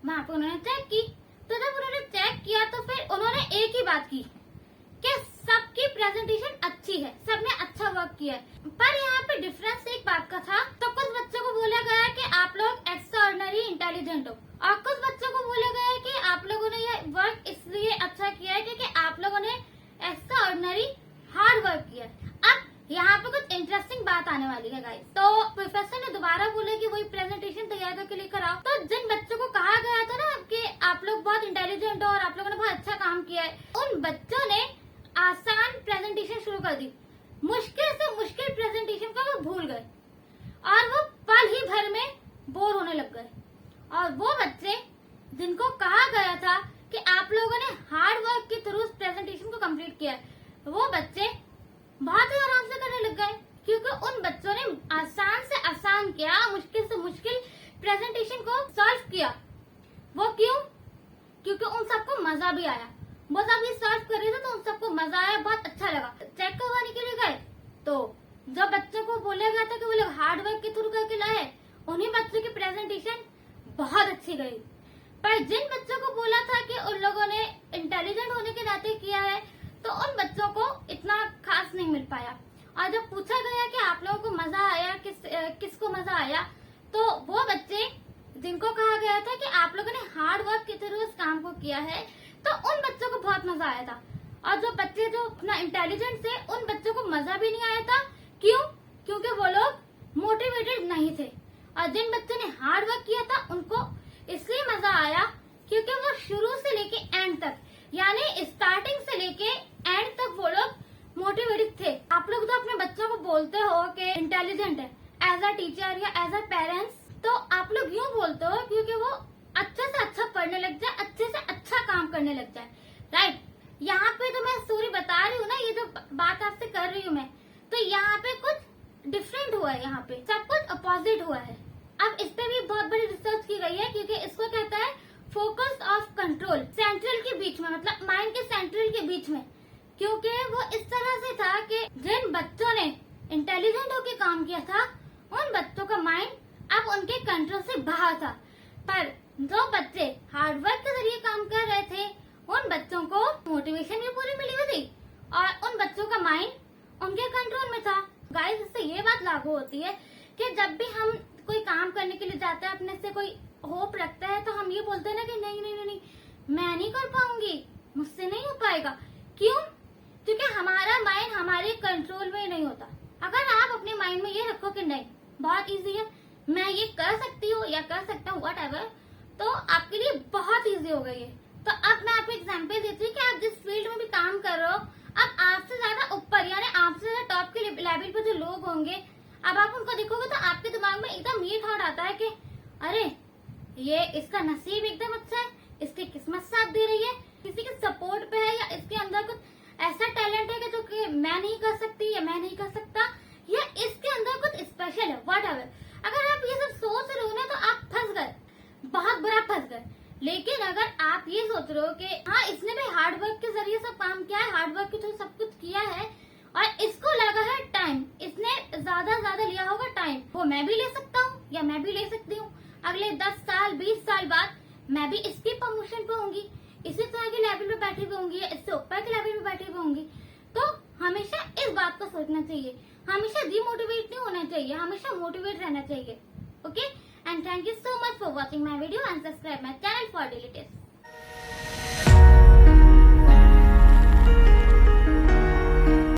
वहाँ पे उन्होंने चेक की। तो जब उन्होंने चेक किया तो फिर उन्होंने एक ही बात की कि सबकी प्रेजेंटेशन अच्छी है, सबने अच्छा वर्क किया है। पर यहाँ पे डिफरेंस एक बात का था। तो कुछ बच्चों को बोला गया कि आप लोग एक्स्ट्रा ऑर्डिनरी इंटेलिजेंट हो, और कुछ बच्चों को बोला गया कि आप लोगों ने ये वर्क इसलिए अच्छा किया है क्योंकि आप लोगों ने एक्स्ट्रा ऑर्डिनरी हार्ड वर्क किया है। अब यहाँ पे कुछ इंटरेस्टिंग बात आने वाली है गाइस। तो प्रोफेसर ने दोबारा बोला कि वही प्रेजेंटेशन तैयार करके लेकर आओ। तो जिन बच्चों को कहा गया था ना कि आप लोग बहुत इंटेलिजेंट हो और आप लोगों ने बहुत अच्छा काम किया है, उन बच्चों ने आसान प्रेजेंटेशन शुरू कर दी। मुश्किल से मुश्किल प्रेजेंटेशन को वो भूल गए और वो पल ही भर में बोर होने लग गए। और वो बच्चे जिनको कहा गया था कि आप लोगों ने हार्ड वर्क के थ्रू प्रेजेंटेशन को कंप्लीट किया है, वो बच्चे बहुत ही आराम से करने लग गए क्योंकि उन बच्चों ने आसान से आसान किया, मुश्किल से मुश्किल प्रेजेंटेशन को सॉल्व किया। वो क्यों? क्योंकि उन सबको मजा भी आया। वो सब ये सॉल्व कर रहे थे तो उन सबको मजा आया, बहुत अच्छा लगा। चेक करवाने के लिए गए तो जब बच्चों को बोला गया था कि वो लोग हार्ड वर्क के थ्रू करके लाए, उन्हीं बच्चों की प्रेजेंटेशन बहुत अच्छी गई। पर जिन बच्चों को बोला था कि उन लोगों ने इंटेलिजेंट होने के नाते किया है, तो उन बच्चों को इतना खास नहीं मिल पाया। और जब पूछा गया कि आप लोगों को मजा आया, किसको मजा आया, तो वो बच्चे जिनको कहा गया था कि आप लोगों ने हार्ड वर्क के थ्रू इस काम को किया है, तो उन बच्चों को बहुत मजा आया था। और जो बच्चे जो अपना इंटेलिजेंट थे, उन बच्चों को मजा भी नहीं आया था। क्यों? क्योंकि वो लोग मोटिवेटेड नहीं थे। और जिन बच्चों ने हार्ड वर्क किया था उनको इसलिए मजा आया क्योंकि वो शुरू से लेके एंड तक, यानी स्टार्टिंग से लेके एंड तक वो लोग मोटिवेटेड थे। आप लोग तो अपने बच्चों को बोलते हो कि इंटेलिजेंट है एज अ टीचर या एज अ पेरेंट्स, तो आप लोग यूँ बोलते हो क्योंकि वो अच्छे से अच्छा पढ़ने लग जाए, अच्छे से अच्छा काम करने लग जाए, राइट। यहाँ पे तो मैं स्टोरी बता रही हूँ ना, ये जो बात आपसे कर रही हूँ मैं, तो यहाँ पे कुछ डिफरेंट हुआ है, यहाँ पे सब कुछ अपोजिट हुआ है। अब इस पे भी बहुत बड़ी रिसर्च की गई है क्योंकि इसको कहता है फोकस ऑफ कंट्रोल, सेंट्रल के बीच में, मतलब माइंड के सेंट्रल के बीच में। क्योंकि वो इस तरह से था कि जिन बच्चों ने इंटेलिजेंट होकर काम किया था, उन बच्चों का माइंड अब उनके कंट्रोल से बाहर था। पर जो बच्चे हार्ड वर्क के जरिए काम कर रहे थे, उन बच्चों को मोटिवेशन भी पूरी मिली हुई थी और उन बच्चों का माइंड उनके कंट्रोल में था। गाइस, इससे ये बात लागू होती है कि जब भी हम कोई काम करने के लिए जाते हैं, अपने से कोई होप रखता है, तो हम ये बोलते हैं ना कि नहीं नहीं नहीं, नहीं मैं नहीं कर पाऊंगी, मुझसे नहीं हो पाएगा। क्यों? क्योंकि हमारा माइंड हमारे कंट्रोल में नहीं होता। अगर आप अपने माइंड में ये रखो कि नहीं बहुत इजी है, मैं ये कर सकती हूँ या कर सकता हूँ व्हाटएवर, तो आपके लिए बहुत इजी हो गई है। तो अब मैं आपको एग्जांपल देती हूँ कि आप जिस फील्ड में भी काम कर रहे हो, अब आपसे ज्यादा ऊपर यानी आपसे ज्यादा टॉप के लेवल पे जो लोग होंगे, अब आप उनको देखोगे तो आपके दिमाग में एकदम ये थॉट आता है कि अरे ये इसका नसीब एकदम अच्छा है, इसकी किस्मत साथ दे रही है, किसी के सपोर्ट पे है, या इसके अंदर कुछ ऐसा टैलेंट है कि जो कि मैं नहीं कर सकती या मैं नहीं कर सकता, या इसके अंदर कुछ स्पेशल है व्हाटएवर। अगर आप ये सब सोच रहे हो ना तो आप फंस गए, बहुत बुरा फंस गए। लेकिन अगर आप ये सोच रहे हो कि हाँ इसने भी हार्ड वर्क के जरिए सब काम किया है, हार्ड वर्क के थ्रू सब कुछ किया है और इसको लगा है टाइम, इसने ज्यादा लिया होगा टाइम, वो मैं भी ले सकता हूँ या मैं भी ले सकती हूँ। अगले 10 साल 20 साल बाद मैं भी इसकी प्रमोशन पे होंगी, इसी तरह के लेवल पे बैठी हुई होंगी या इससे ऊपर के लेवल पे बैठी हुई होंगी। तो हमेशा इस बात को सोचना चाहिए, हमेशा डिमोटिवेट नहीं होना चाहिए, हमेशा मोटिवेट रहना चाहिए। Okay, and thank you so much for watching my video and subscribe my channel for daily tips.